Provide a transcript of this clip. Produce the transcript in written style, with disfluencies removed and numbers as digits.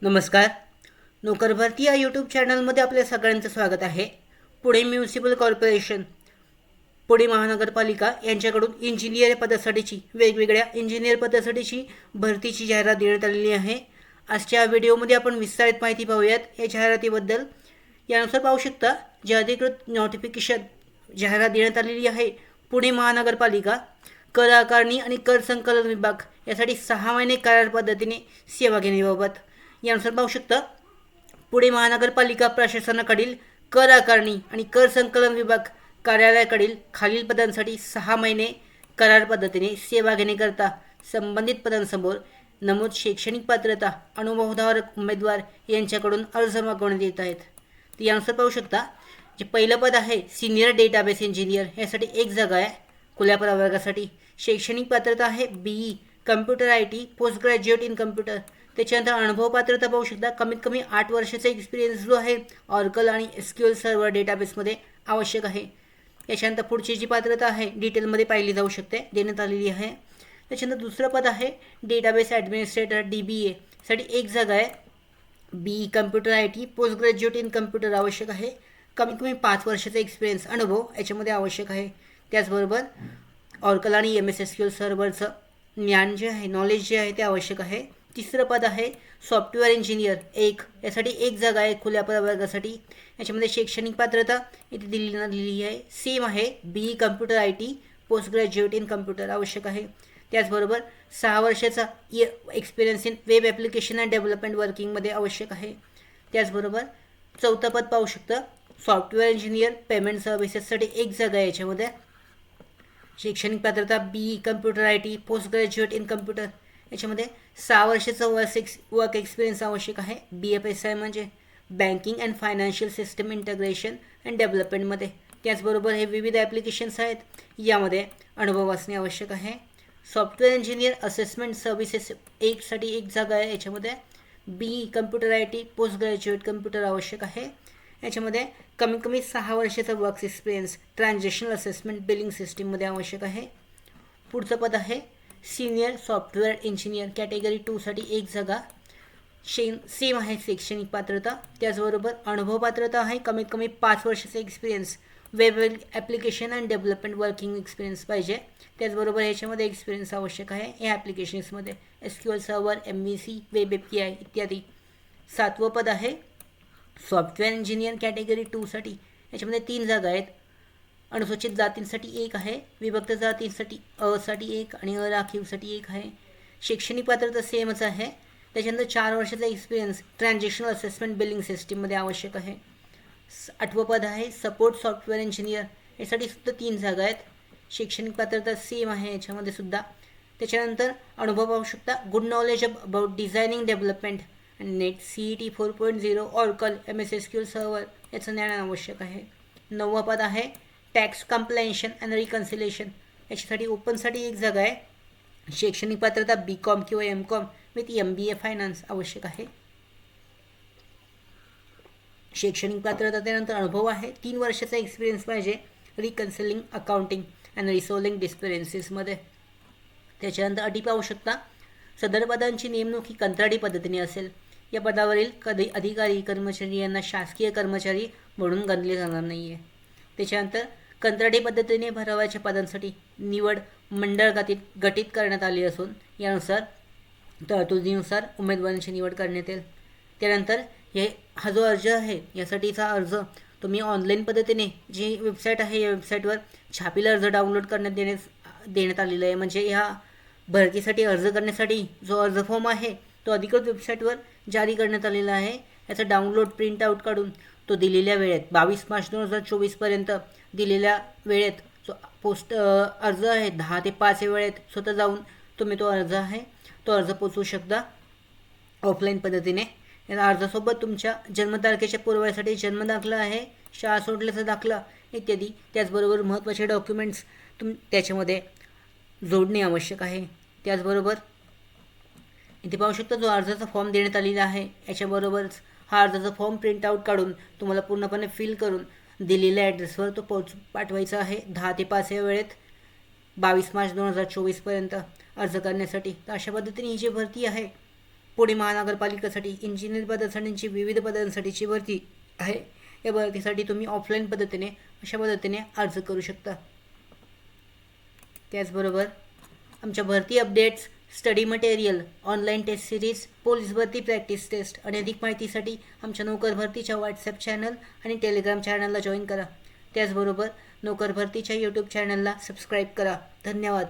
नमस्कार. नोकर भरती या यूट्यूब चॅनलमध्ये आपल्या सगळ्यांचं स्वागत आहे. पुणे म्युनिसिपल कॉर्पोरेशन, पुणे महानगरपालिका यांच्याकडून इंजिनियर पदासाठीची वेगवेगळ्या इंजिनियर पदासाठीची भरतीची जाहिरात देण्यात आलेली आहे. आजच्या व्हिडिओमध्ये आपण विस्तारित माहिती पाहूयात या जाहिरातीबद्दल. यानुसार पाहू शकता जे अधिकृत नोटिफिकेशन जाहिरात देण्यात आलेली आहे. पुणे महानगरपालिका कर आकारणी आणि कर संकलन विभाग यासाठी 6 महिने करार पद्धतीने सेवा घेण्याबाबत. यानुसार पाहू शकता पुणे महानगरपालिका प्रशासनाकडील कर आकारणी आणि कर संकलन विभाग कार्यालयाकडील खालील पदांसाठी 6 महिने करार पद्धतीने सेवा घेण्याकरता संबंधित पदांसमोर नमूद शैक्षणिक पात्रता अनुभवधारक उमेदवार यांच्याकडून अर्ज मागवण्यात येत आहेत. तर यानुसार पाहू शकता जे पहिलं पद आहे सिनियर डेटाबेस इंजिनियर, यासाठी 1 जागा आहे खुल्या प्रवर्गासाठी. शैक्षणिक पात्रता आहे BE computer IT post graduate in computer. त्याच्यानंतर अनुभव पात्रता पाहू शकता कमीत कमी 8 वर्षाचा एक्सपिरियन्स जो आहे ऑरकल आणि SQL सर्व्हर डेटाबेसमध्ये आवश्यक आहे. त्याच्यानंतर पुढची जी पात्रता आहे डिटेलमध्ये पाहिली जाऊ शकते, देण्यात आलेली आहे. त्याच्यानंतर दुसरं पद आहे डेटाबेस ॲडमिनिस्ट्रेटर DBA साठी 1 जागा आहे. BE computer IT post graduate in computer आवश्यक आहे. कमीत कमी 5 वर्षाचा एक्सपिरियन्स अनुभव याच्यामध्ये आवश्यक आहे. त्याचबरोबर ऑरकल आणि MS SQL सर्व्हरचं ज्ञान जे आहे, नॉलेज जे आहे ते आवश्यक आहे. तिसरं पद आहे सॉफ्टवेअर इंजिनियर 1, यासाठी 1 जागा आहे खुल्या प्रवर्गासाठी. याच्यामध्ये शैक्षणिक पात्रता इथे दिलेली आहे, सेम आहे BE computer IT post graduate in computer आवश्यक आहे. त्याचबरोबर 6 वर्षाचा experience in web application and development वर्किंगमध्ये आवश्यक आहे. त्याचबरोबर चौथं पद पाहू शकता सॉफ्टवेअर इंजिनियर पेमेंट सर्व्हिसेससाठी 1 जागा आहे. याच्यामध्ये शैक्षणिक पात्रता BE computer IT post graduate in computer. याच्यामध्ये 6 वर्षाचा वर्क एक्सपिरियन्स आवश्यक आहे. BFSI म्हणजे banking and financial system integration and डेव्हलपमेंटमध्ये. त्याचबरोबर हे विविध ॲप्लिकेशन्स आहेत, यामध्ये अनुभव असणे आवश्यक आहे. सॉफ्टवेअर इंजिनियर असेसमेंट सर्व्हिसेस 1 साठी 1 जागा आहे. याच्यामध्ये BE computer IT post graduate computer आवश्यक आहे. याच्यामध्ये कमीत कमी 6 वर्षाचा work experience transactional assessment billing सिस्टीममध्ये आवश्यक आहे. पुढचं पद आहे सिनियर सॉफ्टवेअर इंजिनियर कॅटेगरी 2 साठी 1 जागा. सेम आहे शैक्षणिक पात्रता. त्याचबरोबर अनुभव पात्रता आहे कमीत कमी 5 वर्षाचा experience web application and development working experience पाहिजे. त्याचबरोबर याच्यामध्ये एक्सपिरियन्स आवश्यक आहे या ॲप्लिकेशन्समध्ये SQL server MVC web API इत्यादी. 7वं पद आहे सॉफ्टवेअर इंजिनियर कॅटेगरी 2 साठी. याच्यामध्ये 3 जागा आहेत. अनुसूचित जातींसाठी 1 आहे, विभक्त जातींसाठी अ साठी 1 आणि अराखीवसाठी 1 आहे. शैक्षणिक पात्रता सेमच आहे. त्याच्यानंतर 4 वर्षाचा एक्सपिरियन्स ट्रान्झॅक्शनल असेसमेंट बिलिंग सिस्टीममध्ये आवश्यक आहे. 8वं पद आहे सपोर्ट सॉफ्टवेअर इंजिनियर, यासाठी सुद्धा 3 जागा आहेत. शैक्षणिक पात्रता सेम आहे याच्यामध्ये सुद्धा. त्याच्यानंतर अनुभव पाहू शकता good knowledge about designing development आणि net CET 4.0 Oracle MS SQL server याचं ज्ञान आवश्यक आहे. 9वं पद आहे टॅक्स कम्प्लेन्शन अँड रिकन्सिलेशन, याच्यासाठी ओपनसाठी 1 जागा आहे. शैक्षणिक पात्रता BCom किंवा MCom विथ MBA फायनान्स आवश्यक आहे. शैक्षणिक पात्रता त्यानंतर अनुभव आहे 3 वर्षाचा एक्सपिरियन्स पाहिजे रिकन्सिलिंग अकाउंटिंग अँड रिसॉल्विंग डिस्पेरेन्सीसमध्ये. त्याच्यानंतर अटी पाहू शकता सदर पदांची नेमणूक ही कंत्राटी पद्धतीने असेल. या पदावरील अधिकारी कर्मचारी यांना शासकीय कर्मचारी म्हणून गणले जाणार नाही आहे. त्याच्यानंतर कंत्राटी पद्धतीने भरावाच्या पदांसाठी निवड मंडळ गठीत करण्यात आली असून यानुसार तरतुदीनुसार उमेदवारांची निवड करण्यात येईल. त्यानंतर हा जो अर्ज आहे यासाठीचा अर्ज तुम्ही ऑनलाईन पद्धतीने जी वेबसाईट आहे या वेबसाईटवर छापील अर्ज डाउनलोड देण्यात आलेला आहे. म्हणजे ह्या भरतीसाठी अर्ज करण्यासाठी जो अर्ज फॉर्म आहे तो अधिकृत वेबसाईटवर जारी करण्यात आलेला आहे. याचा डाउनलोड प्रिंट आउट काढून तो दिलेल्या वेळेत 22 मार्च 2024 दिलेल्या वेळेत जो अर्ज आहे 10 ते 5 या वेळेत स्वतः जाऊन तुम्ही तो अर्ज पोचवू शकता ऑफलाईन पद्धतीने. या अर्जासोबत तुमच्या जन्मतारखेच्या पुराव्यासाठी जन्मदाखला आहे, शाळा सोडल्याचा दाखला इत्यादी. त्याचबरोबर महत्त्वाचे डॉक्युमेंट्स त्याच्यामध्ये जोडणे आवश्यक आहे. त्याचबरोबर इथे पाहू शकता जो अर्जाचा फॉर्म देण्यात आलेला आहे याच्याबरोबरच हा अर्जाचा फॉर्म प्रिंट आउट काढून तुम्हाला पूर्णपणे फिल करून दिलेल्या ॲड्रेसवर तो पाठवायचा आहे 10 ते 5 या वेळेत 22 मार्च 2024 अर्ज करण्यासाठी. तर अशा पद्धतीने ही जी भरती आहे पुणे महानगरपालिकेसाठी इंजिनियर पदासाठीची विविध पदांसाठीची भरती आहे. या भरतीसाठी तुम्ही ऑफलाईन पद्धतीने अशा पद्धतीने अर्ज करू शकता. त्याचबरोबर आमच्या भरती updates, study material, online test series, police भरती प्रॅक्टिस टेस्ट आणि अधिक माहितीसाठी आमच्या नोकर भरतीच्या व्हॉट्सॲप चॅनल आणि टेलिग्राम चॅनलला जॉईन करा. त्याचबरोबर नोकर भरतीच्या यूट्यूब चॅनलला सबस्क्राईब करा. धन्यवाद.